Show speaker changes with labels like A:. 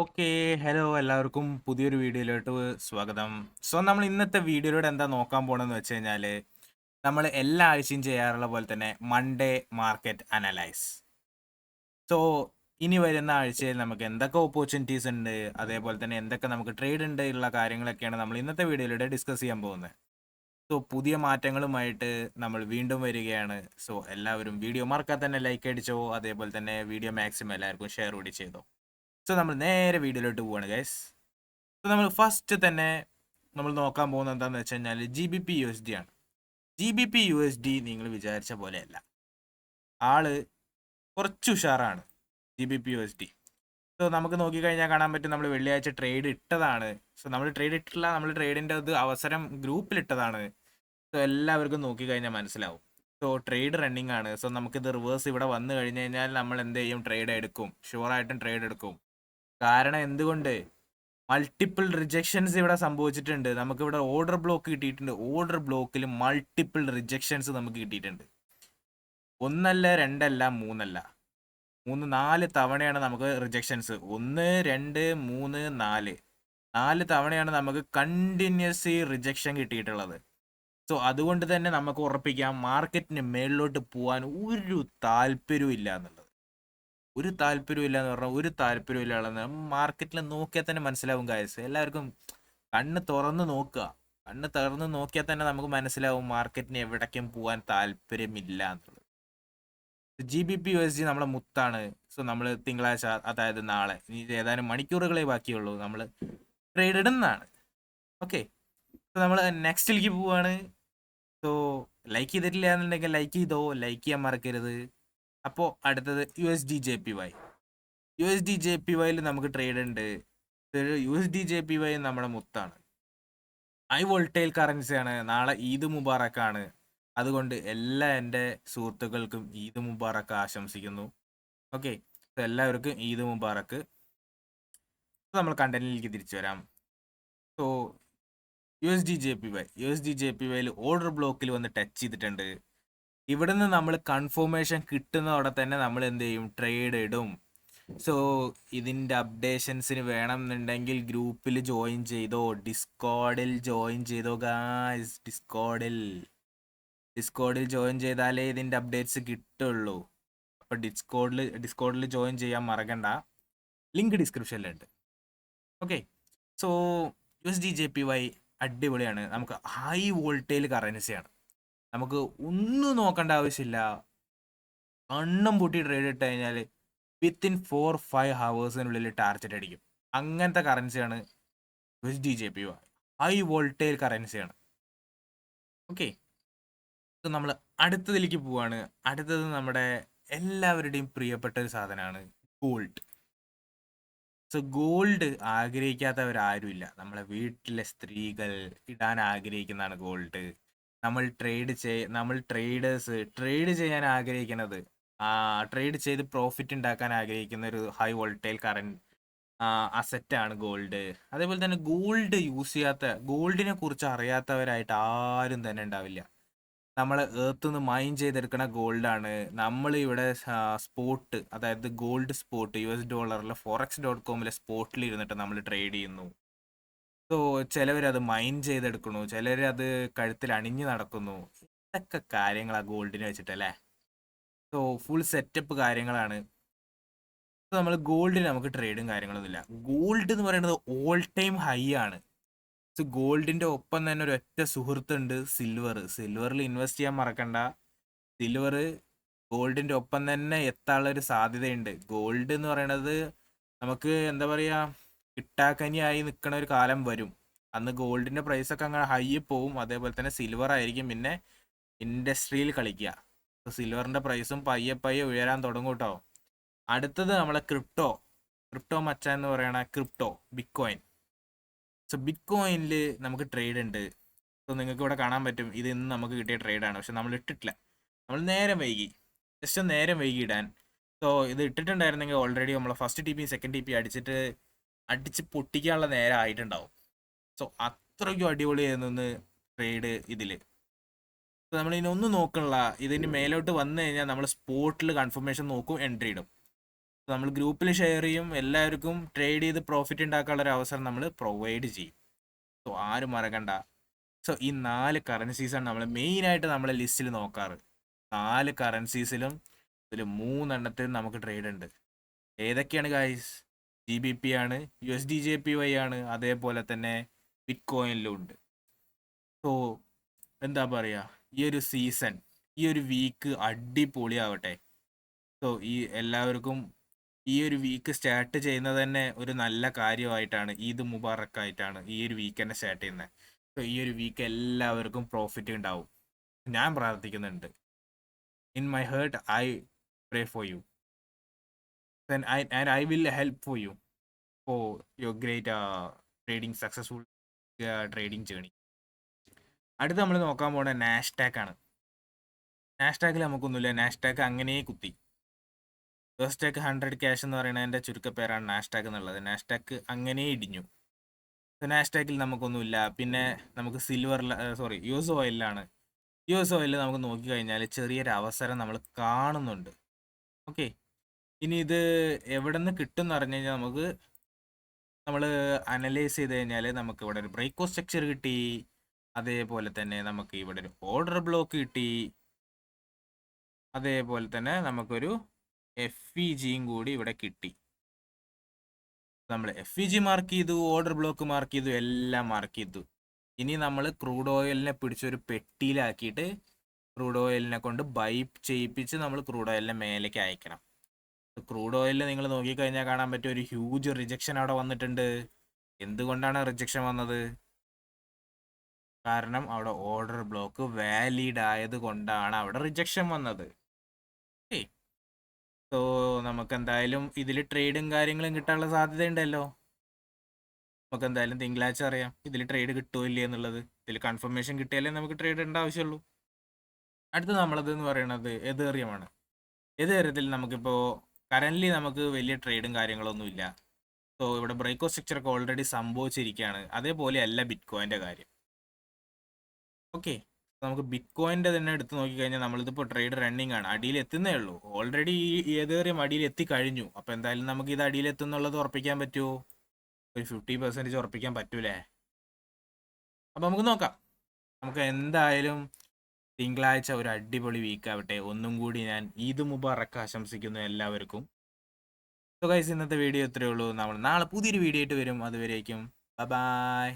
A: Okay, hello എല്ലാവർക്കും പുതിയൊരു വീഡിയോയിലോട്ട് സ്വാഗതം. നമ്മൾ ഇന്നത്തെ വീഡിയോയിലൂടെ എന്താ നോക്കാൻ പോണെന്ന് വെച്ച് കഴിഞ്ഞാൽ നമ്മൾ എല്ലാ ആഴ്ചയും ചെയ്യാറുള്ള പോലെ തന്നെ മൺഡേ മാർക്കറ്റ് അനലൈസ്. സോ ഇനി വരുന്ന ആഴ്ചയിൽ നമുക്ക് എന്തൊക്കെ ഓപ്പർച്യൂണിറ്റീസ് ഉണ്ട്, അതേപോലെ തന്നെ എന്തൊക്കെ നമുക്ക് ട്രേഡ് ഉണ്ട് ഉള്ള കാര്യങ്ങളൊക്കെയാണ് നമ്മൾ ഇന്നത്തെ വീഡിയോയിലൂടെ ഡിസ്കസ് ചെയ്യാൻ പോകുന്നത്. സോ പുതിയ മാറ്റങ്ങളുമായിട്ട് നമ്മൾ വീണ്ടും വരികയാണ്. സോ എല്ലാവരും വീഡിയോ മറക്കാതെ തന്നെ ലൈക്ക് അടിച്ചോ, അതേപോലെ തന്നെ വീഡിയോ മാക്സിമം എല്ലാവർക്കും ഷെയർ കൂടി ചെയ്തോ. സോ നമ്മൾ നേരെ വീഡിയോയിലോട്ട് പോവാണ് ഗൈസ്. സോ നമ്മൾ ഫസ്റ്റ് തന്നെ നമ്മൾ നോക്കാൻ പോകുന്നത് എന്താണെന്ന് വെച്ച് കഴിഞ്ഞാൽ GBP USD ആണ്. GBP USD നിങ്ങൾ വിചാരിച്ച പോലെയല്ല, ആള് കുറച്ച് ഉഷാറാണ്. GBP USD സോ നമുക്ക് നോക്കിക്കഴിഞ്ഞാൽ കാണാൻ പറ്റും, നമ്മൾ വെള്ളിയാഴ്ച ട്രേഡ് ഇട്ടതാണ്. സോ നമ്മൾ ട്രേഡ് ഇട്ടിട്ടില്ല, നമ്മൾ ട്രേഡിൻ്റെ അത് അവസരം ഗ്രൂപ്പിൽ ഇട്ടതാണ്. സോ എല്ലാവർക്കും നോക്കിക്കഴിഞ്ഞാൽ മനസ്സിലാവും. സോ ട്രേഡ് റണ്ണിങ് ആണ്. സോ നമുക്കിത് റിവേഴ്സ് ഇവിടെ വന്നു കഴിഞ്ഞ് കഴിഞ്ഞാൽ നമ്മൾ എന്ത് ചെയ്യും, ട്രേഡ് എടുക്കും, ഷുവറായിട്ടും ട്രേഡ് എടുക്കും. കാരണം എന്തുകൊണ്ട്, മൾട്ടിപ്പിൾ റിജക്ഷൻസ് ഇവിടെ സംഭവിച്ചിട്ടുണ്ട്. നമുക്കിവിടെ ഓർഡർ ബ്ലോക്ക് കിട്ടിയിട്ടുണ്ട്. ഓർഡർ ബ്ലോക്കിൽ മൾട്ടിപ്പിൾ റിജക്ഷൻസ് നമുക്ക് കിട്ടിയിട്ടുണ്ട്. ഒന്നല്ല, രണ്ടല്ല, മൂന്നല്ല, നാല് തവണയാണ് നമുക്ക് റിജക്ഷൻസ്. 1 2 3 4 4 തവണയാണ് നമുക്ക് കണ്ടിന്യൂസ് റിജക്ഷൻ കിട്ടിയിട്ടുള്ളത്. സോ അതുകൊണ്ട് തന്നെ നമുക്ക് ഉറപ്പിക്കാം, മാർക്കറ്റിന് മേളിലോട്ട് പോകാൻ ഒരു താല്പര്യവും ഇല്ല എന്നുള്ളത്. ഒരു താല്പര്യവും ഇല്ല എന്ന് പറഞ്ഞാൽ ഒരു താല്പര്യവും ഇല്ലാന്ന് മാർക്കറ്റിൽ നോക്കിയാൽ തന്നെ മനസ്സിലാവും ഗായ്സ്. എല്ലാവർക്കും കണ്ണ് തുറന്ന് നോക്കുക. കണ്ണ് തുറന്ന് നോക്കിയാൽ തന്നെ നമുക്ക് മനസ്സിലാവും മാർക്കറ്റിന് എവിടേക്കും പോകാൻ താല്പര്യമില്ല എന്നുള്ളത്. GBP USD നമ്മളെ മുത്താണ്. സോ നമ്മൾ തിങ്കളാഴ്ച, അതായത് നാളെ, ഇനി ഏതാനും മണിക്കൂറുകളെ ബാക്കിയുള്ളൂ, നമ്മൾ ട്രേഡ് ഇടുന്നതാണ്. ഓക്കെ, സോ നമ്മൾ നെക്സ്റ്റിലേക്ക് പോവാണ്. സോ ലൈക്ക് ചെയ്തിട്ടില്ല എന്നുണ്ടെങ്കിൽ ലൈക്ക് ചെയ്തോ, ലൈക്ക് ചെയ്യാൻ മറക്കരുത്. അപ്പോൾ അടുത്തത് USD JPY. USD JPYയിൽ നമുക്ക് ട്രേഡ് ഉണ്ട്. USD JPY നമ്മുടെ മുത്താണ്. ഹൈ വോൾട്ടൈൽ കറൻസിയാണ്. നാളെ ഈദ് മുബാറക്കാണ്. അതുകൊണ്ട് എല്ലാ എൻ്റെ സുഹൃത്തുക്കൾക്കും ഈദ് മുബാറക്ക് ആശംസിക്കുന്നു. ഓക്കെ, എല്ലാവർക്കും ഈദ് മുബാറക്ക്. നമ്മൾ കണ്ടന്റിലേക്ക് തിരിച്ചു വരാം. സോ USD JPYയിൽ ഓർഡർ ബ്ലോക്കിൽ വന്ന് ടച്ച് ചെയ്തിട്ടുണ്ട്. ഇവിടുന്ന് നമ്മൾ കൺഫർമേഷൻ കിട്ടുന്നതോടെ തന്നെ നമ്മൾ എന്ത് ചെയ്യും, ട്രേഡ് ഇടും. സോ ഇതിൻ്റെ അപ്ഡേഷൻസിന് വേണമെന്നുണ്ടെങ്കിൽ ഗ്രൂപ്പിൽ ജോയിൻ ചെയ്തോ, ഡിസ്കോഡിൽ ജോയിൻ ചെയ്തോ ഗായ്സ്. ഡിസ്കോഡിൽ ജോയിൻ ചെയ്താലേ ഇതിൻ്റെ അപ്ഡേറ്റ്സ് കിട്ടുള്ളൂ. അപ്പോൾ ഡിസ്കോഡിൽ ജോയിൻ ചെയ്യാൻ മറക്കണ്ട. ലിങ്ക് ഡിസ്ക്രിപ്ഷനിലുണ്ട്. ഓക്കെ, സോ USD JPY അടിപൊളിയാണ്. നമുക്ക് ഹൈ വോൾട്ടേജ് കറൻസിയാണ്. നമുക്ക് ഒന്നും നോക്കേണ്ട ആവശ്യമില്ല. കണ്ണും പൂട്ടി ട്രേഡ് ഇട്ട് കഴിഞ്ഞാൽ വിത്തിൻ 4-5 ഹവേഴ്സിനുള്ളിൽ ടാർജറ്റ് അടിക്കും. അങ്ങനത്തെ കറൻസിയാണ് USD JPY. ഹൈ വോൾട്ടേജ് കറൻസിയാണ്. ഓക്കെ, സോ നമ്മൾ അടുത്തതിലേക്ക് പോവാണ്. അടുത്തത് നമ്മുടെ എല്ലാവരുടെയും പ്രിയപ്പെട്ട ഒരു സാധനമാണ് ഗോൾഡ്. So gold ആഗ്രഹിക്കാത്തവരാരുമില്ല. നമ്മളെ വീട്ടിലെ സ്ത്രീകൾ ഇടാൻ ആഗ്രഹിക്കുന്നതാണ് ഗോൾഡ്. നമ്മൾ ട്രേഡേഴ്സ് ട്രേഡ് ചെയ്യാൻ ആഗ്രഹിക്കുന്നത്, ട്രേഡ് ചെയ്ത് പ്രോഫിറ്റ് ഉണ്ടാക്കാൻ ആഗ്രഹിക്കുന്ന ഒരു ഹൈ വോൾട്ടൈൽ കറന്റ് അസറ്റാണ് ഗോൾഡ്. അതേപോലെ തന്നെ ഗോൾഡിനെ കുറിച്ച് അറിയാത്തവരായിട്ട് ആരും തന്നെ ഉണ്ടാവില്ല. നമ്മൾ എർത്ത് നിന്ന് മൈൻ ചെയ്തെടുക്കുന്ന ഗോൾഡാണ്. നമ്മൾ ഇവിടെ സ്പോട്ട്, അതായത് ഗോൾഡ് സ്പോട്ട്, US ഡോളറിൽ forex.com സ്പോട്ടിൽ ഇരുന്നിട്ട് നമ്മൾ ട്രേഡ് ചെയ്യുന്നു. സോ ചിലവരത് മൈൻ ചെയ്തെടുക്കുന്നു, ചിലരത് കഴുത്തിൽ അണിഞ്ഞു നടക്കുന്നു. ഇതൊക്കെ കാര്യങ്ങളാണ് ഗോൾഡിനെ വെച്ചിട്ടല്ലേ. സോ ഫുൾ സെറ്റപ്പ് കാര്യങ്ങളാണ്. നമ്മൾ ഗോൾഡിന് നമുക്ക് ട്രേഡും കാര്യങ്ങളൊന്നുമില്ല. ഗോൾഡ് എന്ന് പറയുന്നത് ഓൾ ടൈം ഹൈ ആണ്. സോ ഗോൾഡിന്റെ ഒപ്പം തന്നെ ഒരു ഒറ്റ സുഹൃത്തുണ്ട്, സിൽവറിൽ ഇൻവെസ്റ്റ് ചെയ്യാൻ മറക്കണ്ട. സിൽവർ ഗോൾഡിന്റെ ഒപ്പം തന്നെ എത്താനുള്ള ഒരു സാധ്യതയുണ്ട്. ഗോൾഡ് എന്ന് പറയുന്നത് നമുക്ക് എന്താ പറയുക, കിട്ടാക്കനിയായി നിൽക്കുന്ന ഒരു കാലം വരും. അന്ന് ഗോൾഡിന്റെ പ്രൈസ് ഒക്കെ അങ്ങനെ ഹൈ പോവും. അതേപോലെ തന്നെ സിൽവർ ആയിരിക്കും പിന്നെ ഇൻഡസ്ട്രിയിൽ കളിക്കുക. സിൽവറിന്റെ പ്രൈസും പയ്യെ പയ്യെ ഉയരാൻ തുടങ്ങും കേട്ടോ. അടുത്തത് നമ്മളെ ക്രിപ്റ്റോ മച്ച എന്ന് പറയണ ബിറ്റ്കോയിൻ. സോ ബിറ്റ്കോയിനിൽ നമുക്ക് ട്രേഡ് ഉണ്ട്. സോ നിങ്ങൾക്ക് ഇവിടെ കാണാൻ പറ്റും, ഇത് ഇന്ന് നമുക്ക് കിട്ടിയ ട്രേഡാണ്. പക്ഷെ നമ്മൾ ഇട്ടിട്ടില്ല, നമ്മൾ നേരം വൈകി ഇടാൻ. സോ ഇത് ഇട്ടിട്ടുണ്ടായിരുന്നെങ്കിൽ ഓൾറെഡി നമ്മൾ ഫസ്റ്റ് TP സെക്കൻഡ് TP അടിച്ച് പൊട്ടിക്കാനുള്ള നേരം ആയിട്ടുണ്ടാവും. സോ അത്രയ്ക്കും അടിപൊളിയായിരുന്നു ട്രേഡ് ഇതിൽ. നമ്മൾ ഇനി ഒന്നും നോക്കണില്ല. ഇതിന് മേലോട്ട് വന്നു കഴിഞ്ഞാൽ നമ്മൾ സ്പോട്ടിൽ കൺഫർമേഷൻ നോക്കും, എൻട്രി ഇടും. നമ്മൾ ഗ്രൂപ്പിൽ ഷെയർ ചെയ്യും, എല്ലാവർക്കും ട്രേഡ് ചെയ്ത് പ്രോഫിറ്റ് ഉണ്ടാക്കാനുള്ള ഒരു അവസരം നമ്മൾ പ്രൊവൈഡ് ചെയ്യും. സോ ആരും മറക്കണ്ട. സോ ഈ 4 കറൻസീസാണ് നമ്മൾ മെയിനായിട്ട് നമ്മളെ ലിസ്റ്റിൽ നോക്കാറ്. 4 കറൻസീസിലും ഇതിൽ 3 എണ്ണത്തിൽ നമുക്ക് ട്രേഡ് ഉണ്ട്. ഏതൊക്കെയാണ് ഗൈസ്? GBP ആണ്, USDJPY ആണ്, അതേപോലെ തന്നെ ബിറ്റ് കോയിനിലും ഉണ്ട്. സോ എന്താ പറയുക, ഈ ഒരു സീസൺ, ഈ ഒരു വീക്ക് അടിപൊളിയാവട്ടെ. സോ ഈ എല്ലാവർക്കും ഈ ഒരു വീക്ക് സ്റ്റാർട്ട് ചെയ്യുന്നത് തന്നെ ഒരു നല്ല കാര്യമായിട്ടാണ്, ഈദ് മുബാറക് ആയിട്ടാണ് ഈ ഒരു വീക്ക് തന്നെ സ്റ്റാർട്ട് ചെയ്യുന്നത്. സോ ഈ ഒരു വീക്ക് എല്ലാവർക്കും പ്രോഫിറ്റ് ഉണ്ടാവും, ഞാൻ പ്രാർത്ഥിക്കുന്നുണ്ട്. In my heart I pray for you and I will help for you for your great trading successful trading journey. അടുത്ത് നമ്മൾ നോക്കാൻ പോണ നാസ്ഡാക്ക് ആണ്. നാസ്ഡാക്കിൽ നമുക്കൊന്നുമില്ല, നാസ്ഡാക്ക് അങ്ങനെ കുത്തി. നാസ്ഡാക്ക് 100 ക്യാഷ് എന്ന് പറയുന്നതിൻ്റെ ചുരുക്കപ്പേരാണ് നാസ്ഡാക്ക് എന്നുള്ളത്. നാസ്ഡാക്ക് അങ്ങനെ ഇടിഞ്ഞു. നാസ്ഡാക്കിൽ നമുക്കൊന്നുമില്ല. പിന്നെ നമുക്ക് US ഓയിലാണ്. US ഓയിലിൽ നമുക്ക് നോക്കിക്കഴിഞ്ഞാൽ ചെറിയൊരു അവസരം നമ്മൾ കാണുന്നുണ്ട്. ഓക്കെ, ഇനി ഇത് എവിടെ നിന്ന് കിട്ടും എന്ന് പറഞ്ഞു കഴിഞ്ഞാൽ നമ്മൾ അനലൈസ് ചെയ്ത് കഴിഞ്ഞാൽ നമുക്ക് ഇവിടെ ഒരു ബ്രേക്കോ സ്ട്രക്ചർ കിട്ടി, അതേപോലെ തന്നെ നമുക്ക് ഇവിടെ ഒരു ഓർഡർ ബ്ലോക്ക് കിട്ടി, അതേപോലെ തന്നെ നമുക്കൊരു FEGയും കൂടി ഇവിടെ കിട്ടി. നമ്മൾ FEG മാർക്ക് ചെയ്തു, ഓർഡർ ബ്ലോക്ക് മാർക്ക് ചെയ്തു, എല്ലാം മാർക്ക് ചെയ്തു. ഇനി നമ്മൾ ക്രൂഡ് ഓയിലിനെ പിടിച്ചൊരു പെട്ടിയിലാക്കിയിട്ട് ക്രൂഡ് ഓയിലിനെ കൊണ്ട് ബൈ ചെയ്യിപ്പിച്ച് നമ്മൾ ക്രൂഡ് ഓയിലിനെ മേലേക്ക് അയക്കണം. ക്രൂഡ് ഓയിലിൽ നിങ്ങൾ നോക്കിക്കഴിഞ്ഞാൽ കാണാൻ പറ്റിയ ഒരു ഹ്യൂജ് റിജക്ഷൻ അവിടെ വന്നിട്ടുണ്ട്. എന്തുകൊണ്ടാണ് റിജക്ഷൻ വന്നത്? കാരണം അവിടെ ഓർഡർ ബ്ലോക്ക് വാലിഡ് ആയത് കൊണ്ടാണ് അവിടെ റിജക്ഷൻ വന്നത്. സോ നമുക്ക് എന്തായാലും ഇതിൽ ട്രേഡും കാര്യങ്ങളും കിട്ടാനുള്ള സാധ്യത ഉണ്ടല്ലോ. നമുക്ക് എന്തായാലും തിങ്കളാഴ്ച അറിയാം ഇതിൽ ട്രേഡ് കിട്ടുമോ ഇല്ലേ എന്നുള്ളത്. ഇതിൽ കൺഫർമേഷൻ കിട്ടിയാലേ നമുക്ക് ട്രേഡ് ഇടേണ്ട ആവശ്യമുള്ളൂ. അടുത്ത് നമ്മളത് എന്ന് പറയുന്നത് എതേറിയമാണ്. എതേറിയത്തിൽ നമുക്കിപ്പോൾ കറൻ്റ്ലി നമുക്ക് വലിയ ട്രേഡും കാര്യങ്ങളൊന്നും ഇല്ല. സോ ഇവിടെ ബ്രേക്കോ സ്ട്രക്ചർ ഒക്കെ ഓൾറെഡി സംഭവിച്ചിരിക്കുകയാണ്. അതേപോലെ അല്ല ബിറ്റ് കോയിൻ്റെ കാര്യം. ഓക്കെ, നമുക്ക് ബിറ്റ് കോയിൻ്റെ തന്നെ എടുത്ത് നോക്കിക്കഴിഞ്ഞാൽ നമ്മളിതിപ്പോൾ ട്രേഡ് റണ്ണിങ് ആണ്, അടിയിൽ എത്തുന്നേ ഉള്ളൂ. ഓൾറെഡി ഈ ഏതേറിയം അടിയിൽ എത്തിക്കഴിഞ്ഞു. അപ്പോൾ എന്തായാലും നമുക്ക് ഇത് അടിയിൽ എത്തുന്നുള്ളത് ഉറപ്പിക്കാൻ പറ്റുമോ? ഒരു 50% ഉറപ്പിക്കാൻ പറ്റൂലേ? അപ്പോൾ നമുക്ക് നോക്കാം. നമുക്ക് എന്തായാലും തിങ്കളാഴ്ച ഒരു അടിപൊളി വീക്ക് ആവട്ടെ. ഒന്നും കൂടി ഞാൻ ഈദ് മുബാറക്ക് ആശംസിക്കുന്നു എല്ലാവർക്കും. സോ ഗൈസ്, ഇന്നത്തെ വീഡിയോ ഇത്രയേ ഉള്ളൂ. നമ്മൾ നാളെ പുതിയൊരു വീഡിയോ ആയിട്ട് വരും. അതുവരേക്കും ബൈ.